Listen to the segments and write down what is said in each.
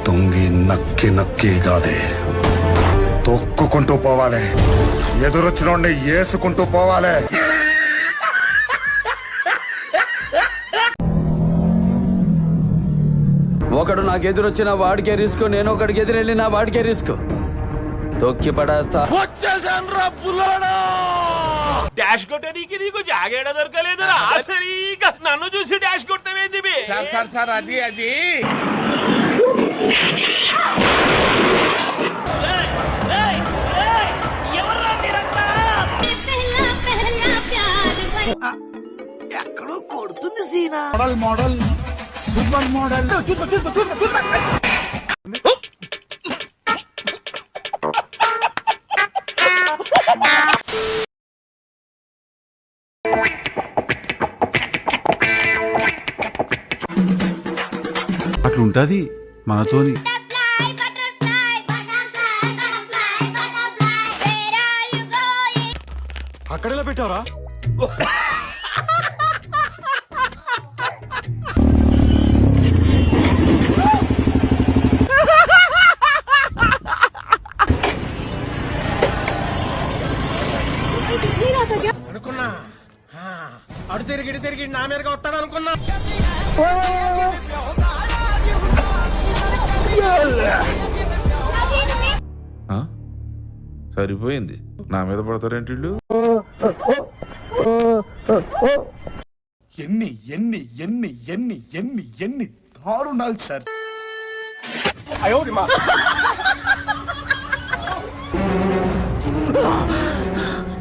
తొంగి నక్కి నక్కి కాదే, తొక్కుకుంటూ పోవాలి. ఎదురొచ్చినోడిని ఏసుకుంటూ పోవాలి. ఒకడు నాకు ఎదురొచ్చిన వాడికే రిస్క్, నేను ఒకడికి ఎదురెళ్ళిన వాడికే రిస్క్. తొక్కి పడేస్తా. డాష్ కొట్టడానికి నీకు జాగేడ దొరకలేదురా. సరిగా నన్ను చూసి డాష్ కొట్టవేంది? సార్ అది ఎక్కడో కొడుతుంది సీనా. Model super model. అట్లుంటది మనతోని. అక్కడెలా పెట్టారా? అనుకున్నా అడు తిరిగి నా మీదగా వస్తాడు అనుకున్నా. సరిపోయింది, నా మీద పడతారేంటి వీళ్ళు? ఎన్ని ఎన్ని ఎన్ని ఎన్ని ఎన్ని ఎన్ని దారుణాలు సార్.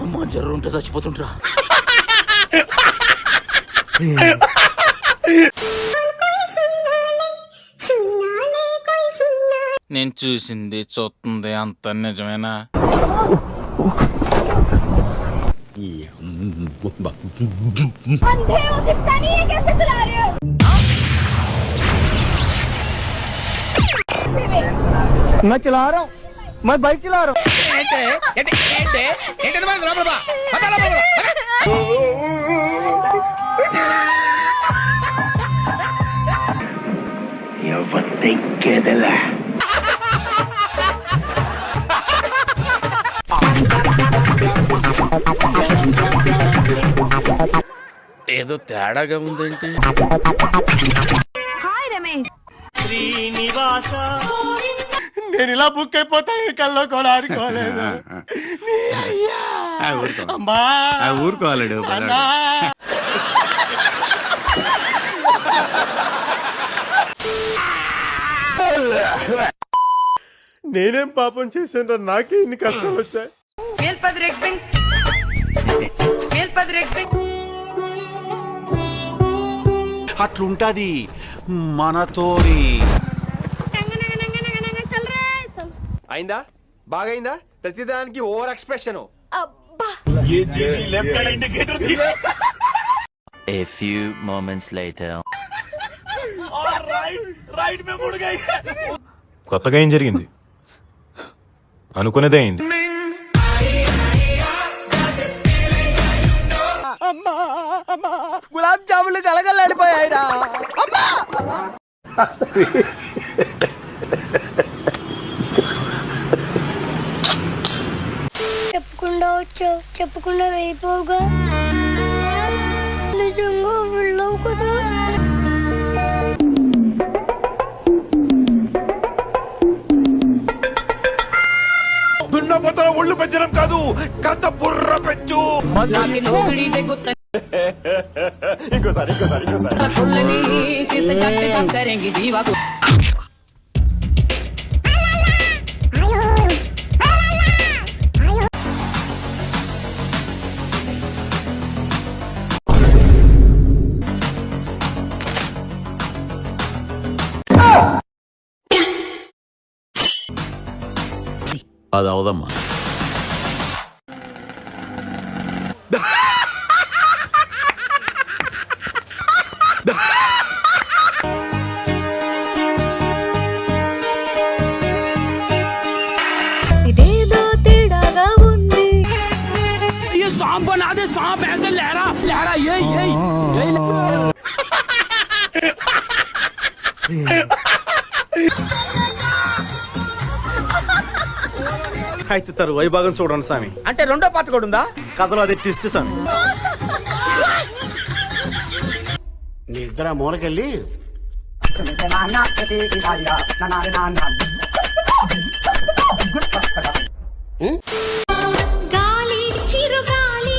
అమ్మా జర్రు ఉంటే చచ్చిపోతుంటరా. నేను చూసింది చూస్తుంది అంత నిజమేనా? मैं चला रहा हूँ, मैं बाइक चला रहा हूँ. ఏదో తేడాగా ఉందేంటి? శ్రీనివాస నేను ఇలా బుక్ అయిపోతాను కల్లో కూడా ఆడుకోలేదు. ఊరుకోవాలడు. నేనేం పాపం చేశాను? నాకే ఇన్ని కష్టాలు వచ్చాయి. అట్లుంటది మనతోని. అయిందా? బాగైందా? ప్రతిదానికి over expression. A few moments later. కొత్తగా ఏం జరిగింది? అనుకునేదే అయింది. గులాబ్ జాములు కలగలాడిపోయాయిరా. చెప్పకుండా వచ్చావు, చెప్పకుండా వెళ్ళిపోగా. నిజంగా వెళ్ళవు కదా. దున్నపోతల ఒళ్ళు పెంచడం కాదు, కాస్త బుర్ర పెంచు. ఇంకోసారి అది అవదమ్మా. ఇదేదో తేడాగా ఉంది. सांप बना दे, सांप ऐसे लहरा लहरा यही అయితే తరువాయి భాగం చూడండి స్వామి. అంటే రెండో పార్ట్ కూడా ఉందా? కథలో అది ట్విస్ట్ స్వామి. నీ ఇద్దరు మూలకెళ్ళి గాలి చిరుగాలి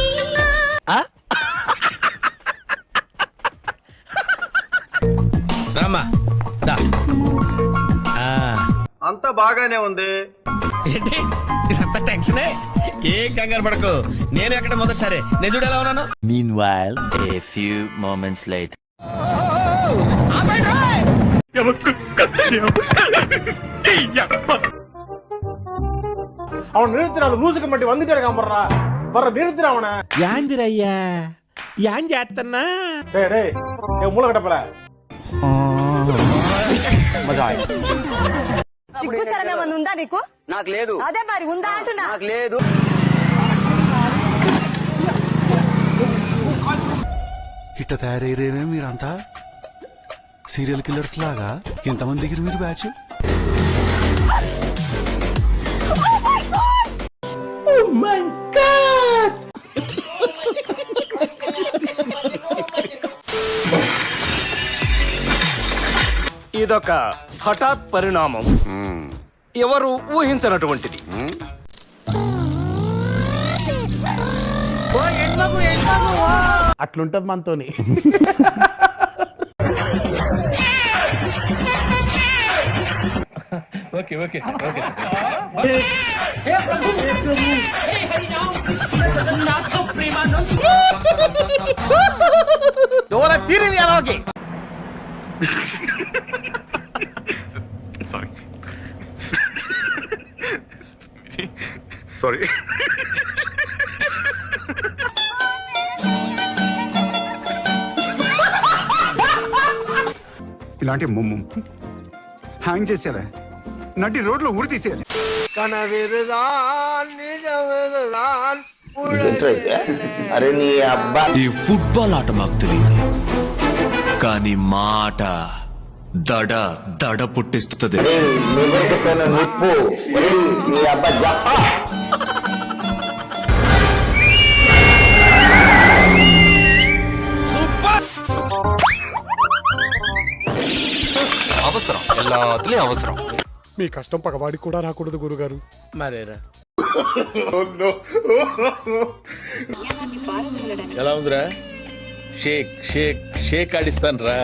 రామా దా. అంతా బాగానే ఉంది. ఏంటి ఇదంతా టెన్షనే? ఏం కంగారు పడకు, నేను ఎక్కడ మొదటిసారి నేను చూడు ఎలా ఉన్నాను. Meanwhile, a few moments later. அவன் நிறுத்தினாலும் லூசுக்கு மட்டும் வந்துட்டே இருக்கான் பர்றா. வர நிறுத்துற அவனை. యాందిరయ్యా యాన్ చేస్తున్నా? டேய் டேய் ஏ மூளை கட்டப்பல. ఉందా నీకు? నాకు లేదు. అదే మరి ఉందా అంటున్నా. నాకు లేదు. ఇట్ట తయారయ్యేనే మీరంతా సీరియల్ కిల్లర్స్ లాగా ఎంతమంది దగ్గర మీరు బ్యాచ్? ఇదొక హఠాత్ పరిణామం, ఎవరు ఊహించనటువంటిది. అట్లుంటది మనతోని. Okay okay okay. తీరింది అలాగే. Sorry sorry. ఇలాంటి హ్యాంగ్ చేసేయాలి, నటి రోడ్లో ఊరి తీసేయాలి. అరే నీ అబ్బా. ఈ ఫుట్బాల్ ఆట మాకు తెలియదు, కానీ మాట దడ దడ పుట్టిస్తుంది. నిప్పు నీ అబ్బా జప్ప. అవసరం, எல்லாத்துலயும் అవసరం. మీ కష్టం పగవాడికి కూడా రాకూడదు గురుగారు. మరేరా ఎలా ఉందిరా? షేక్ షేక్ షేక్ ఆడిస్తాను రా.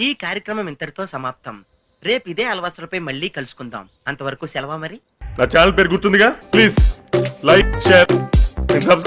ఈ కార్యక్రమం ఇంతటితో సమాప్తం. రేపు ఇదే అలవాసులపై మళ్ళీ కలుసుకుందాం. అంతవరకు సెలవా మరి. నా ఛానల్ పేరు గుర్తుందిగా? Please like, share, subscribe.